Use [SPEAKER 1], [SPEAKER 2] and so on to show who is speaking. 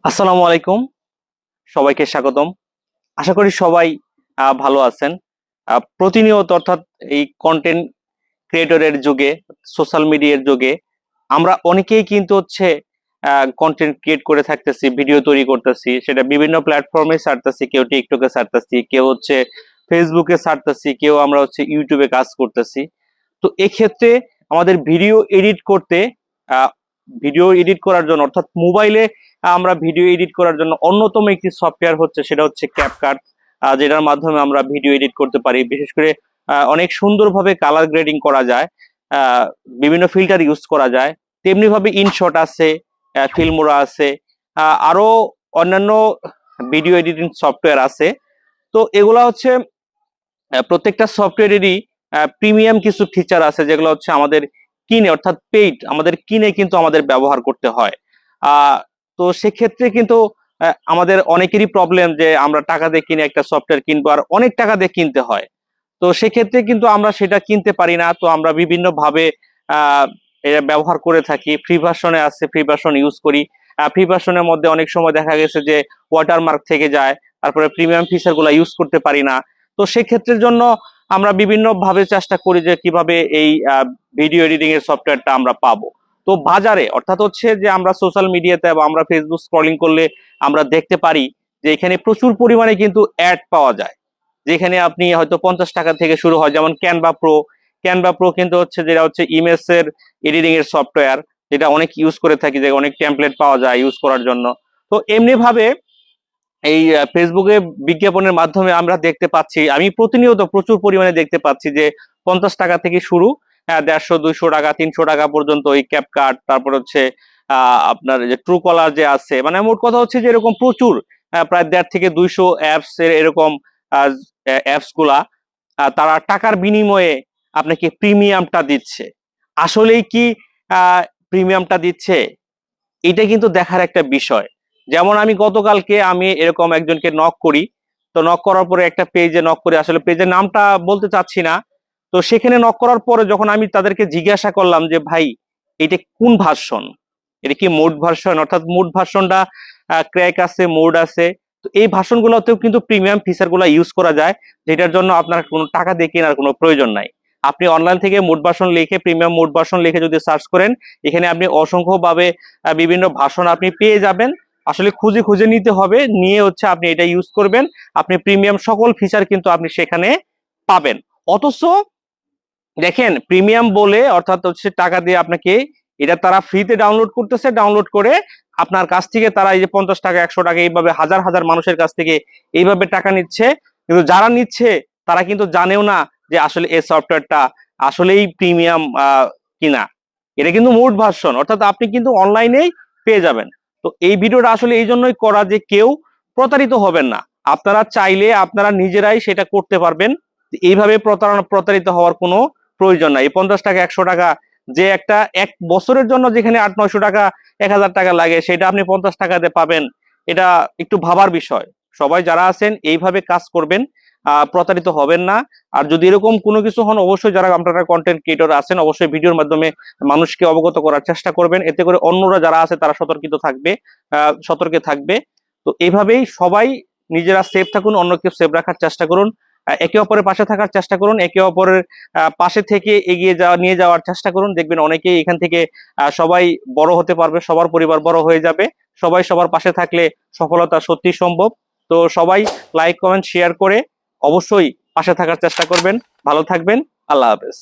[SPEAKER 1] আসসালামু আলাইকুম, সবাইকে স্বাগতম। আশা করি সবাই ভালো আছেন। প্রতিনিয়ত অর্থাৎ এই কন্টেন্ট ক্রিয়েটরের যুগে, সোশ্যাল মিডিয়ার যুগে আমরা অনেকেই কিন্তু হচ্ছে কন্টেন্ট ক্রিয়েট করে থাকতেছি, ভিডিও তৈরি করতেছি, সেটা বিভিন্ন প্ল্যাটফর্মে ছাড়তেছি, কেউ টিকটকে ছাড়তেছি, কেউ হচ্ছে ফেসবুকে ছাড়তেছি, কেউ আমরা হচ্ছে ইউটিউবে কাজ করতেছি। তো এক্ষেত্রে আমাদের ভিডিও এডিট করার জন্য অর্থাৎ মোবাইলে আমরা ভিডিও এডিট করার জন্য অন্যতম একটি সফটওয়্যার হচ্ছে সেটা হচ্ছে ক্যাপকাট, যেটার মাধ্যমে আমরা ভিডিও এডিট করতে পারি। বিশেষ করে অনেক সুন্দরভাবে কালার গ্রেডিং করা যায়, আহ, বিভিন্ন ফিল্টার ইউজ করা যায়। তেমনি ভাবে ইনশট আছে, ফিল্মোরা আছে, আরো অন্যান্য ভিডিও এডিটিং সফটওয়্যার আছে। তো এগুলা হচ্ছে প্রত্যেকটা সফটওয়্যারেরই প্রিমিয়াম কিছু ফিচার আছে, যেগুলো হচ্ছে আমাদের কিনে অর্থাৎ পেইড আমাদের কিনে কিন্তু আমাদের ব্যবহার করতে হয়। আহ, তো সেক্ষেত্রে কিন্তু আমাদের অনেকেরই প্রবলেম যে আমরা টাকা দিয়ে কিনে একটা সফটওয়্যার কিনবো আর অনেক টাকা দিয়ে কিনতে হয়। তো সেক্ষেত্রে কিন্তু আমরা সেটা কিনতে পারি না। তো আমরা বিভিন্ন ভাবে আহ এটা ব্যবহার করে থাকি। ফ্রি ভার্সনে আছে, ফ্রি ভার্সন ইউজ করি। ফ্রি ভার্সনের মধ্যে অনেক সময় দেখা গেছে যে ওয়াটারমার্ক থেকে যায়, তারপরে প্রিমিয়াম ফিচার গুলা ইউজ করতে পারি না। তো সেক্ষেত্রের জন্য আমরা বিভিন্ন ভাবে চেষ্টা করি যে কিভাবে এই ভিডিও এডিটিং এর সফটওয়্যারটা আমরা পাবো। তো বাজারে অর্থাৎ হচ্ছে যে আমরা সোশ্যাল মিডিয়াতে বা আমরা ফেসবুক স্ক্রলিং করলে আমরা দেখতে পারি যে এখানে প্রচুর পরিমাণে কিন্তু অ্যাড পাওয়া যায়, যেখানে আপনি হয়তো 50 টাকা থেকে শুরু হয়। যেমন ক্যানভা প্রো কিন্তু হচ্ছে যেটা হচ্ছে ইমেজ এর এডিটিং এর সফটওয়্যার, যেটা অনেক ইউজ করে থাকি, যে অনেক টেমপ্লেট পাওয়া যায় ইউজ করার জন্য। তো এমনি ভাবে এই ফেসবুকে বিজ্ঞাপনের মাধ্যমে আমরা দেখতে পাচ্ছি, আমি প্রতিনিয়ত প্রচুর পরিমাণে দেখতে পাচ্ছি যে 50 টাকা থেকে শুরু, 150, 200 টাকা, 300 টাকা পর্যন্ত এই ক্যাপকাট, তারপর হচ্ছে আপনার যে ট্রু কলার যে আছে, মানে মোট কথা হচ্ছে যে এরকম প্রচুর প্রায় 150 থেকে 200 অ্যাপস এর এরকম অ্যাপস গুলা তারা টাকার বিনিময়ে আপনাকে প্রিমিয়ামটা দিচ্ছে। আসলেই কি প্রিমিয়ামটা দিচ্ছে? এটা কিন্তু দেখার একটা বিষয়। যেমন আমি গতকালকে আমি এরকম একজনকে নক করি। তো নক করার পরে একটা পেজে নক করি, আসলে পেজের নামটা বলতে চাচ্ছি না। তো সেখানে নক করার পরে যখন আমি তাদেরকে জিজ্ঞাসা করলাম যে ভাই, এটা কোন ভার্সন, এটা কি মোড ভার্সন, অর্থাৎ মোড ভার্সনটা ক্র্যাক আছে, মোড আছে। তো এই ভার্সন গুলোতেও কিন্তু প্রিমিয়াম ফিচার গুলো ইউজ করা যায়, যেটার জন্য আপনার কোনো টাকা দিয়ে কেনার কোনো প্রয়োজন নাই। আপনি অনলাইন থেকে মোড ভার্সন লিখে, প্রিমিয়াম মোড ভার্সন লিখে যদি সার্চ করেন, এখানে আপনি অসংখ্য ভাবে বিভিন্ন ভাষণ আপনি পেয়ে যাবেন। আসলে খুঁজে খুঁজে নিতে হবে, নিয়ে হচ্ছে আপনি এটা ইউজ করবেন। আপনি প্রিমিয়াম সকল ফিচার কিন্তু আপনি সেখানে পাবেন। অথচ দেখেন, প্রিমিয়াম বলে অর্থাৎ হচ্ছে টাকা দিয়ে আপনাকে এটা তারা ফ্রিতে ডাউনলোড করতেছে, ডাউনলোড করে আপনার কাছ থেকে তারা এই যে 50 টাকা, 100 টাকা এইভাবে হাজার হাজার মানুষের কাছ থেকে এইভাবে টাকা নিচ্ছে। কিন্তু যারা নিচ্ছে তারা কিন্তু জানেও না যে আসলে এই সফটওয়্যারটা আসলেই প্রিমিয়াম কিনা। এটা কিন্তু মোড ভার্সন, অর্থাৎ আপনি কিন্তু অনলাইনেই পেয়ে যাবেন। তো এই ভিডিওটা আসলে এই জন্যই করা যে কেউ প্রতারিত হবেন না। আপনারা চাইলে আপনারা নিজেরাই সেটা করতে পারবেন। এইভাবে প্রতারিত হওয়ার কোনো প্রয়োজন নাই। এই 50 টাকা, 100 টাকা যে একটা এক বছরের জন্য যেখানে 800, 900 টাকা, 1000 টাকা লাগে, সেটা আপনি 50 টাকাতে পাবেন। এটা একটু ভাবার বিষয়। সবাই যারা আছেন এইভাবে কাজ করবেন, প্রতারিত হবেন না। আর যদি এরকম কোনো কিছু হন, অবশ্যই যারা আপনারা কন্টেন্ট ক্রিয়েটর আছেন, অবশ্যই ভিডিওর মাধ্যমে মানুষকে অবগত করার চেষ্টা করবেন। এতে করে অন্যরা যারা আছে তারা সতর্কে থাকবে। তো এইভাবেই সবাই নিজেরা সেফ থাকুন, অন্যকে সেফ রাখার চেষ্টা করুন। একে অপরের পাশে থাকার চেষ্টা করুন, একে অপরের পাশে থেকে নিয়ে যাওয়ার চেষ্টা করুন। দেখবেন অনেকেই এখান থেকে সবাই বড় হতে পারবে, সবার পরিবার বড় হয়ে যাবে। সবাই সবার পাশে থাকলে সফলতা সত্যি সম্ভব। তো সবাই লাইক, কমেন্ট, শেয়ার করে অবশ্যই পাশে থাকার চেষ্টা করবেন। ভালো থাকবেন। আল্লাহ হাফেজ।